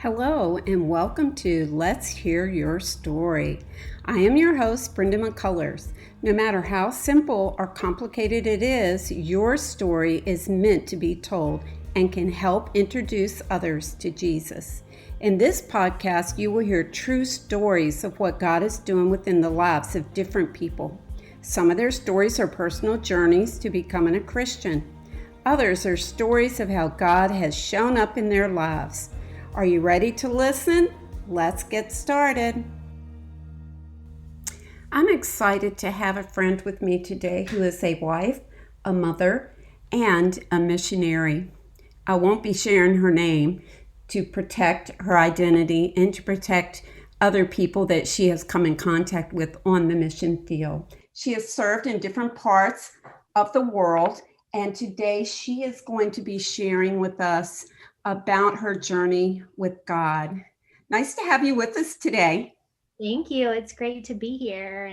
Hello, and welcome to Let's Hear Your Story. I am your host, Brenda McCullers. No matter how simple or complicated it is, your story is meant to be told and can help introduce others to Jesus. In this podcast, you will hear true stories of what God is doing within the lives of different people. Some of their stories are personal journeys to becoming a Christian. Others are stories of how God has shown up in their lives. Are you ready to listen? Let's get started. I'm excited to have a friend with me today who is a wife, a mother, and a missionary. I won't be sharing her name to protect her identity and to protect other people that she has come in contact with on the mission field. She has served in different parts of the world, and today she is going to be sharing with us about her journey with God. Nice to have you with us today. Thank you. It's great to be here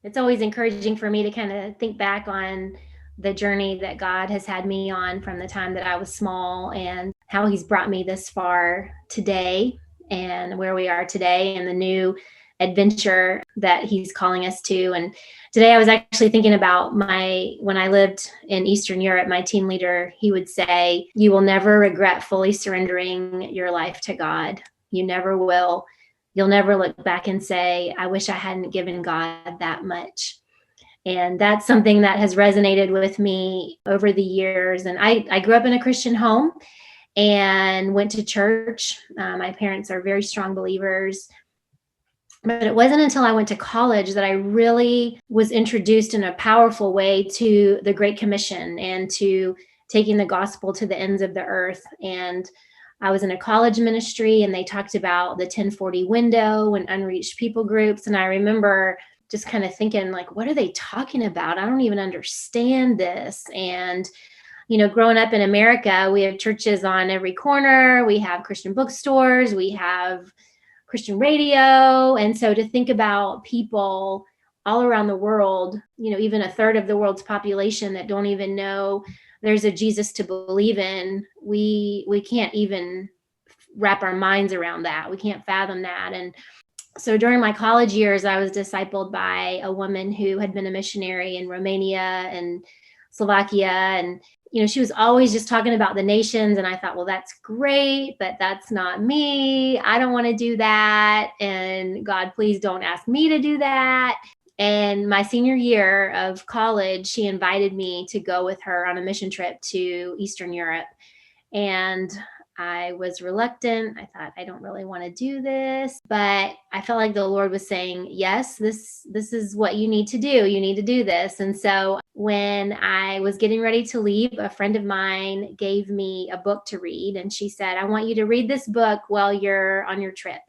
it's always encouraging for me to kind of think back on the journey that God has had me on from the time that I was small and how he's brought me this far today and where we are today and the new adventure that he's calling us to. And today I was actually thinking about when I lived in Eastern Europe, my team leader, he would say, "You will never regret fully surrendering your life to God. You never will. You'll never look back and say, I wish I hadn't given God that much." And that's something that has resonated with me over the years. And I grew up in a Christian home and went to church. My parents are very strong believers. But it wasn't until I went to college that I really was introduced in a powerful way to the Great Commission and to taking the gospel to the ends of the earth. And I was in a college ministry and they talked about the 1040 window and unreached people groups. And I remember just kind of thinking, like, what are they talking about? I don't even understand this. And growing up in America, we have churches on every corner. We have Christian bookstores. We have Christian radio. And so to think about people all around the world, even a third of the world's population that don't even know there's a Jesus to believe in, we can't even wrap our minds around that. We can't fathom that. And so during my college years, I was discipled by a woman who had been a missionary in Romania and Slovakia. And she was always just talking about the nations. And I thought, well, that's great, but that's not me. I don't want to do that. And God, please don't ask me to do that. And my senior year of college, she invited me to go with her on a mission trip to Eastern Europe. And I was reluctant. I thought, I don't really want to do this, but I felt like the Lord was saying, yes, this is what you need to do. You need to do this. And so when I was getting ready to leave, a friend of mine gave me a book to read. And she said, I want you to read this book while you're on your trip.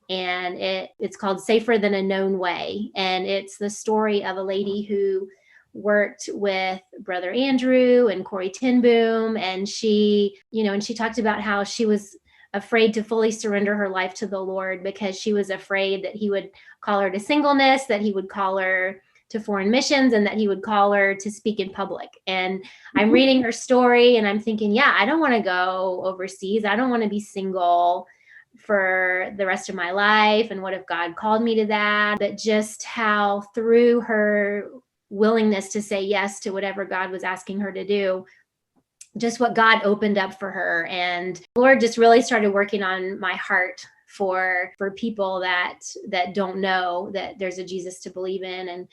And it's called Safer Than a Known Way. And it's the story of a lady who worked with Brother Andrew and Corey ten Boom. And she talked about how she was afraid to fully surrender her life to the Lord because she was afraid that he would call her to singleness, that he would call her to foreign missions, and that he would call her to speak in public. And I'm reading her story and I'm thinking, yeah, I don't want to go overseas. I don't want to be single for the rest of my life. And what if God called me to that? But just how through her willingness to say yes to whatever God was asking her to do, just what God opened up for her. And the Lord just really started working on my heart for people that don't know that there's a Jesus to believe in.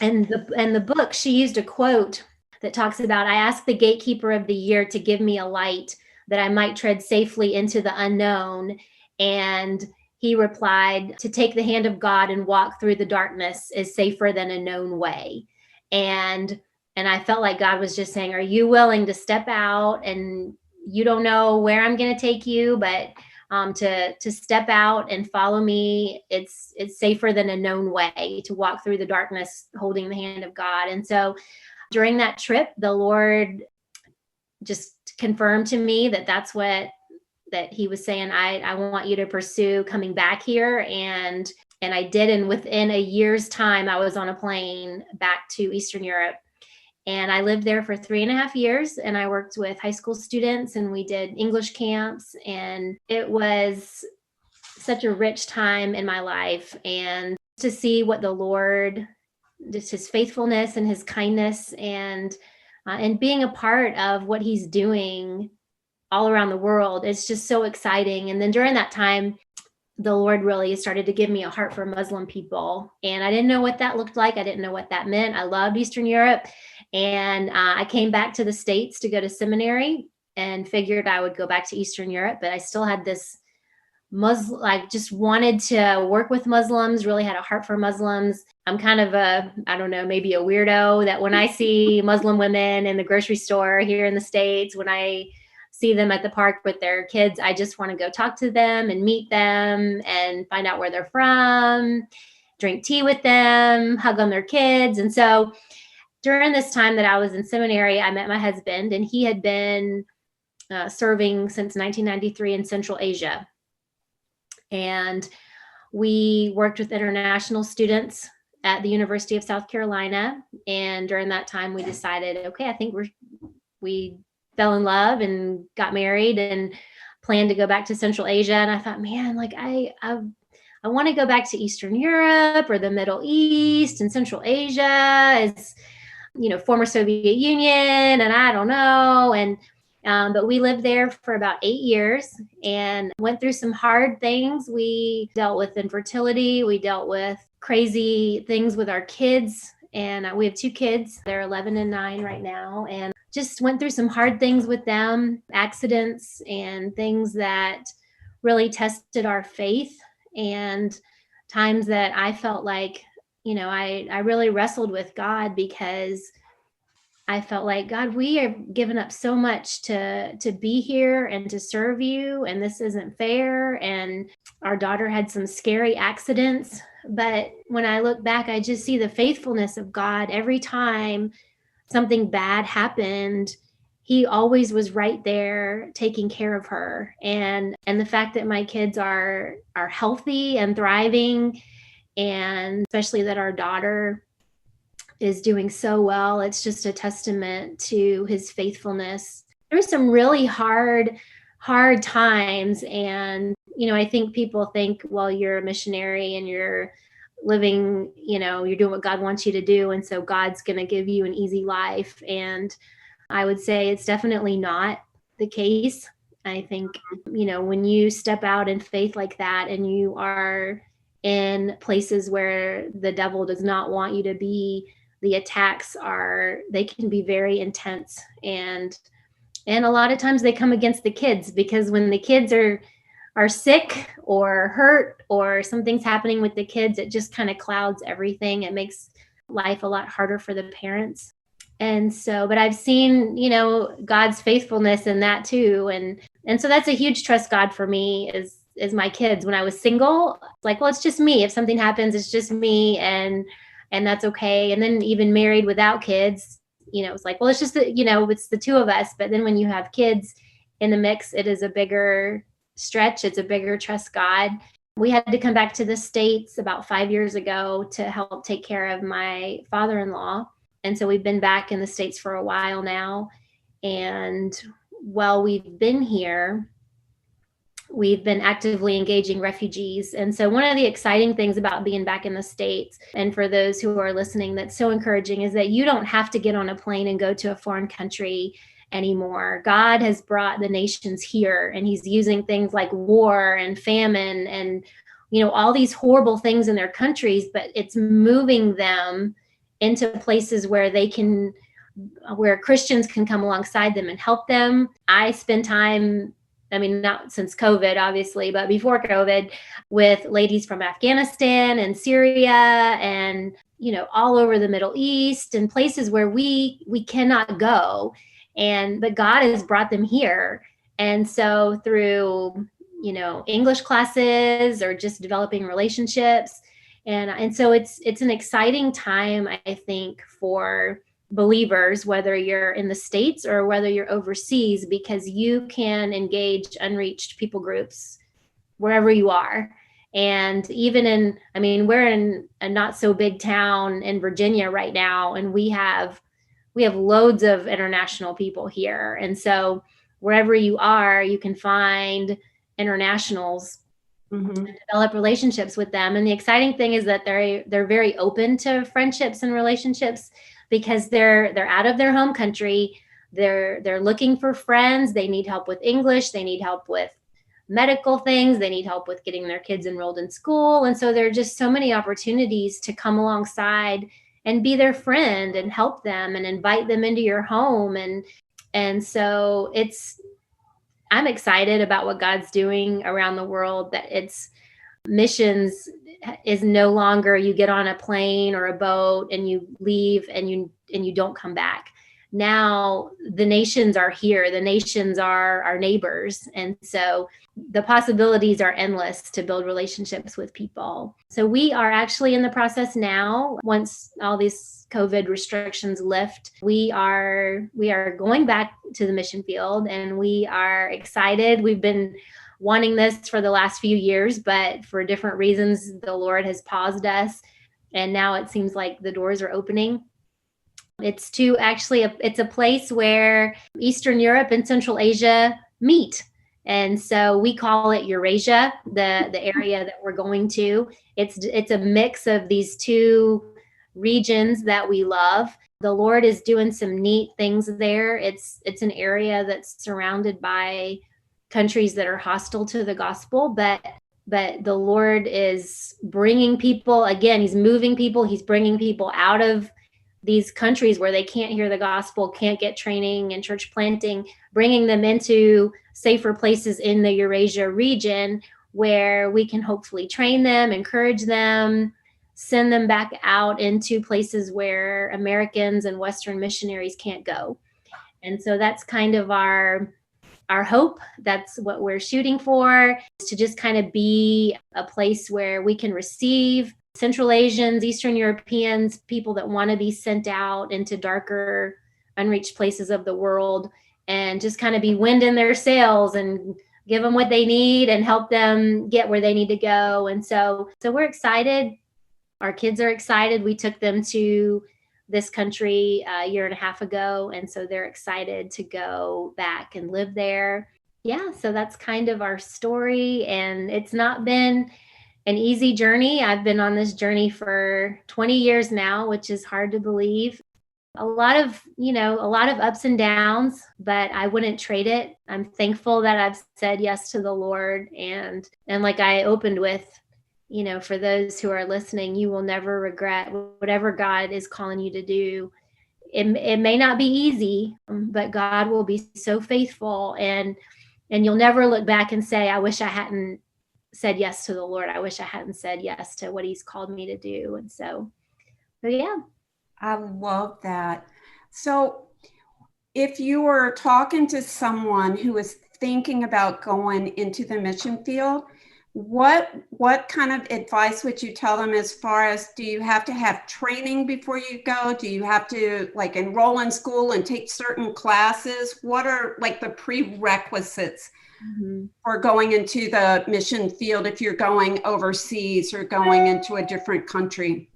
And the book, she used a quote that talks about, I asked the gatekeeper of the year to give me a light that I might tread safely into the unknown. And he replied, to take the hand of God and walk through the darkness is safer than a known way. And I felt like God was just saying, are you willing to step out? And you don't know where I'm going to take you, but to step out and follow me, it's safer than a known way to walk through the darkness, holding the hand of God. And so during that trip, the Lord just confirmed to me that that's what that he was saying, I want you to pursue coming back here. And I did. And within a year's time, I was on a plane back to Eastern Europe. And I lived there for 3.5 years, and I worked with high school students, and we did English camps, and it was such a rich time in my life. And to see what the Lord, just his faithfulness and his kindness, and being a part of what he's doing all around the world, it's just so exciting. And then during that time, the Lord really started to give me a heart for Muslim people. And I didn't know what that looked like. I didn't know what that meant. I loved Eastern Europe. And I came back to the States to go to seminary and figured I would go back to Eastern Europe. But I still had this Muslim, I just wanted to work with Muslims, really had a heart for Muslims. I'm kind of I don't know, maybe a weirdo that when I see Muslim women in the grocery store here in the States, when I see them at the park with their kids, I just want to go talk to them and meet them and find out where they're from, drink tea with them, hug on their kids. And so during this time that I was in seminary, I met my husband, and he had been serving since 1993 in Central Asia. And we worked with international students at the University of South Carolina. And during that time, we decided, okay, I think we fell in love and got married and planned to go back to Central Asia. And I thought, man, like I want to go back to Eastern Europe or the Middle East, and Central Asia is, former Soviet Union, and I don't know. And but we lived there for about 8 years and went through some hard things. We dealt with infertility. We dealt with crazy things with our kids. And we have 2 kids. They're 11 and 9 right now. And just went through some hard things with them, accidents and things that really tested our faith, and times that I felt like, I really wrestled with God, because I felt like, God, we have given up so much to be here and to serve you, and this isn't fair. And our daughter had some scary accidents. But when I look back, I just see the faithfulness of God. Every time something bad happened, he always was right there taking care of her. And the fact that my kids are healthy and thriving, and especially that our daughter is doing so well, it's just a testament to his faithfulness. There were some really hard times. And I think people think, well, you're a missionary and you're living, you're doing what God wants you to do, and so God's going to give you an easy life. And I would say it's definitely not the case. I think, when you step out in faith like that, and you are in places where the devil does not want you to be, the attacks they can be very intense. And a lot of times they come against the kids, because when the kids are sick or hurt or something's happening with the kids, it just kind of clouds everything. It makes life a lot harder for the parents. And so, but I've seen, God's faithfulness in that too. And so that's a huge trust God for me is my kids. When I was single, like, well, it's just me. If something happens, it's just me, and that's okay. And then even married without kids, it's like, well, it's just it's the 2 of us. But then when you have kids in the mix, it is a bigger stretch. It's a bigger trust God. We had to come back to the States about 5 years ago to help take care of my father-in-law. And so we've been back in the States for a while now. And while we've been here, we've been actively engaging refugees. And so one of the exciting things about being back in the States, and for those who are listening, that's so encouraging, is that you don't have to get on a plane and go to a foreign country anymore. God has brought the nations here, and he's using things like war and famine and, all these horrible things in their countries, but it's moving them into places where where Christians can come alongside them and help them. I spend time, not since COVID, obviously, but before COVID, with ladies from Afghanistan and Syria and, all over the Middle East, and places where we cannot go. But God has brought them here. And so through, English classes or just developing relationships. And so it's an exciting time, I think, for believers, whether you're in the States or whether you're overseas, because you can engage unreached people groups wherever you are. And even we're in a not so big town in Virginia right now, and we have we have loads of international people here. And so wherever you are, you can find internationals and develop relationships with them. And the exciting thing is that they're very open to friendships and relationships because they're out of their home country. They're looking for friends. They need help with English. They need help with medical things. They need help with getting their kids enrolled in school. And so there are just so many opportunities to come alongside and be their friend and help them and invite them into your home. And so I'm excited about what God's doing around the world, that it's missions is no longer you get on a plane or a boat and you leave and you don't come back. Now the nations are here. The nations are our neighbors. And so the possibilities are endless to build relationships with people. So we are actually in the process now, once all these COVID restrictions lift, we are going back to the mission field, and we are excited. We've been wanting this for the last few years, but for different reasons, the Lord has paused us. And now it seems like the doors are opening. It's it's a place where Eastern Europe and Central Asia meet. And so we call it Eurasia, the area that we're going to. It's a mix of these two regions that we love. The Lord is doing some neat things there. It's an area that's surrounded by countries that are hostile to the gospel, but the Lord is bringing people, again, he's moving people, he's bringing people out of these countries where they can't hear the gospel, can't get training and church planting, bringing them into safer places in the Eurasia region where we can hopefully train them, encourage them, send them back out into places where Americans and Western missionaries can't go. And so that's kind of our hope. That's what we're shooting for, is to just kind of be a place where we can receive Central Asians, Eastern Europeans, people that want to be sent out into darker, unreached places of the world, and just kind of be wind in their sails and give them what they need and help them get where they need to go. And so we're excited. Our kids are excited. We took them to this country a year and a half ago, and so they're excited to go back and live there. Yeah, so that's kind of our story, and it's not been an easy journey. I've been on this journey for 20 years now, which is hard to believe. A lot of ups and downs, but I wouldn't trade it. I'm thankful that I've said yes to the Lord, and like I opened with, for those who are listening, you will never regret whatever God is calling you to do. It may not be easy, but God will be so faithful, and you'll never look back and say, I wish I hadn't said yes to the Lord. I wish I hadn't said yes to what he's called me to do. And so yeah. I love that. So if you were talking to someone who is thinking about going into the mission field, what kind of advice would you tell them, as far as, do you have to have training before you go? Do you have to enroll in school and take certain classes? What are the prerequisites for going into the mission field if you're going overseas or going into a different country?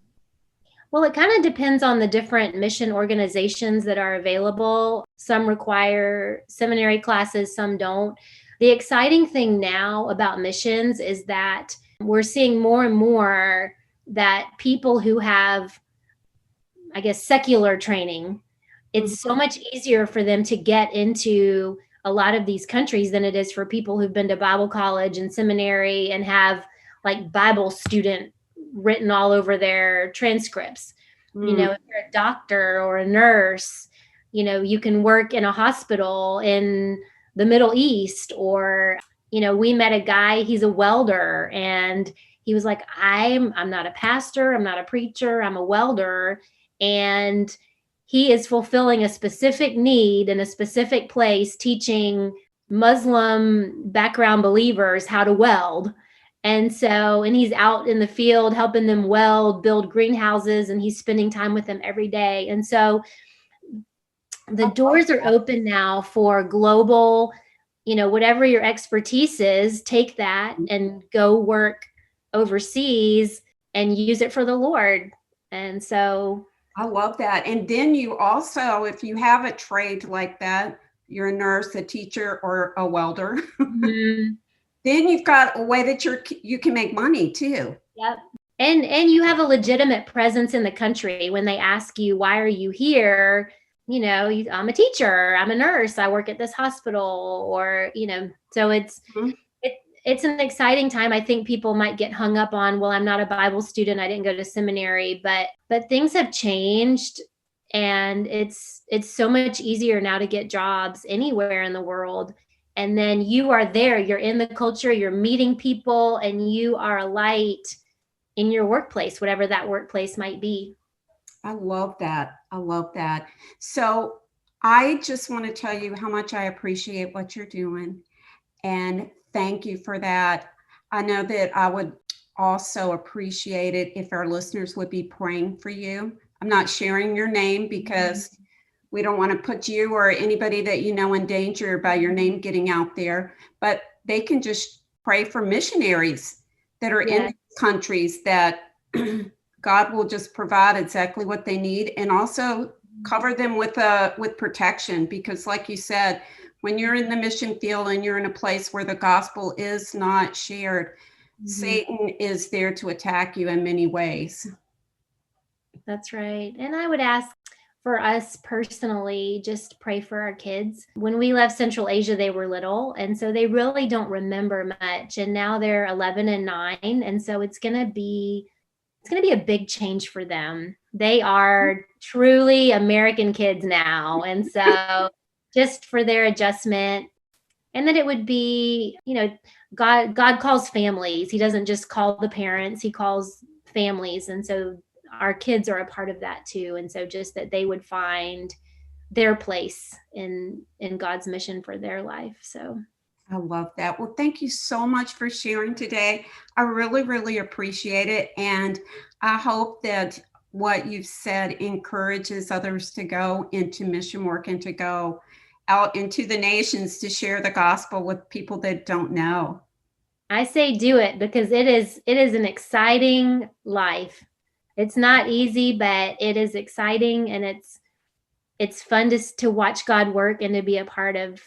Well, it kind of depends on the different mission organizations that are available. Some require seminary classes, some don't. The exciting thing now about missions is that we're seeing more and more that people who have, I guess, secular training, it's so much easier for them to get into a lot of these countries than it is for people who've been to Bible college and seminary and have Bible student written all over their transcripts. If you're a doctor or a nurse, you can work in a hospital in the Middle East, or, we met a guy, he's a welder, and he was like, I'm not a pastor, I'm not a preacher, I'm a welder. And he is fulfilling a specific need in a specific place, teaching Muslim background believers how to weld. And he's out in the field helping them weld, build greenhouses, and he's spending time with them every day. And so the doors are open now for global, whatever your expertise is, take that and go work overseas and use it for the Lord. And so I love that. And then you also, if you have a trade like that, you're a nurse, a teacher, or a welder, Mhm. then you've got a way that you can make money too. Yep. And you have a legitimate presence in the country when they ask you, why are you here? I'm a teacher, I'm a nurse, I work at this hospital, or, so Mhm. it's an exciting time. I think people might get hung up on, well, I'm not a Bible student, I didn't go to seminary, but things have changed, and it's so much easier now to get jobs anywhere in the world. And then you are there, you're in the culture, you're meeting people, and you are a light in your workplace, whatever that workplace might be. I love that. I love that. So I just want to tell you how much I appreciate what you're doing. And thank you for that. I know that I would also appreciate it if our listeners would be praying for you. I'm not sharing your name because we don't want to put you or anybody that you know in danger by your name getting out there, but they can just pray for missionaries that are in Yeah. these countries, that God will just provide exactly what they need, and also cover them with protection, because like you said, when you're in the mission field and you're in a place where the gospel is not shared, Satan is there to attack you in many ways. That's right. And I would ask for us personally, just pray for our kids. When we left Central Asia, they were little, and so they really don't remember much. And now they're 11 and 9, and so it's going to be a big change for them. They are truly American kids now, and so just for their adjustment. And that it would be, God calls families. He doesn't just call the parents, he calls families. And so our kids are a part of that too. And so just that they would find their place in God's mission for their life. So I love that. Well, thank you so much for sharing today. I really, really appreciate it. And I hope that what you've said encourages others to go into mission work and to go out into the nations to share the gospel with people that don't know. I say do it, because it is an exciting life. It's not easy, but it is exciting, and it's fun to watch God work and to be a part of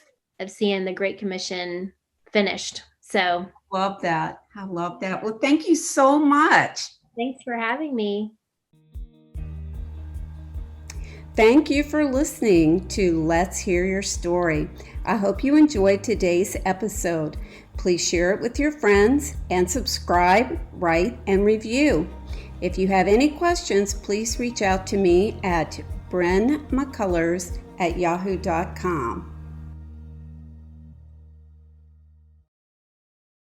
seeing the Great Commission finished. So Love that. I love that. Well, thank you so much. thanks for having me. Thank you for listening to Let's Hear Your Story. I hope you enjoyed today's episode. Please share it with your friends and subscribe, write, and review. If you have any questions, please reach out to me at brynmccullers@yahoo.com.